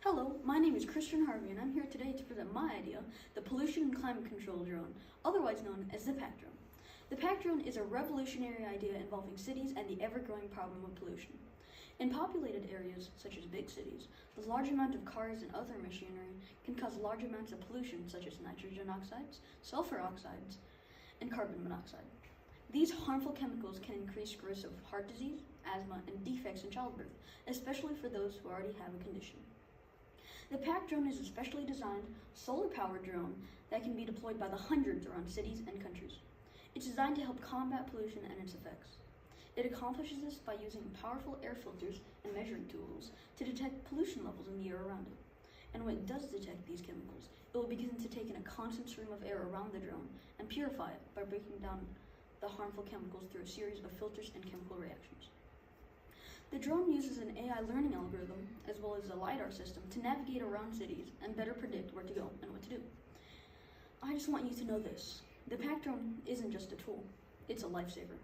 Hello, my name is Christian Harvey, and I'm here today to present my idea, the Pollution and Climate Control Drone, otherwise known as the PAC drone. The PAC drone is a revolutionary idea involving cities and the ever-growing problem of pollution. In populated areas, such as big cities, the large amount of cars and other machinery can cause large amounts of pollution such as nitrogen oxides, sulfur oxides, and carbon monoxide. These harmful chemicals can increase risk of heart disease, asthma, and defects in childbirth, especially for those who already have a condition. The PAC drone is a specially designed, solar-powered drone that can be deployed by the hundreds around cities and countries. It's designed to help combat pollution and its effects. It accomplishes this by using powerful air filters and measuring tools to detect pollution levels in the air around it. And when it does detect these chemicals, it will begin to take in a constant stream of air around the drone and purify it by breaking down the harmful chemicals through a series of filters and chemical reactions. The drone uses an AI learning algorithm as well as a LiDAR system to navigate around cities and better predict where to go and what to do. I just want you to know this. The PAC drone isn't just a tool, it's a lifesaver.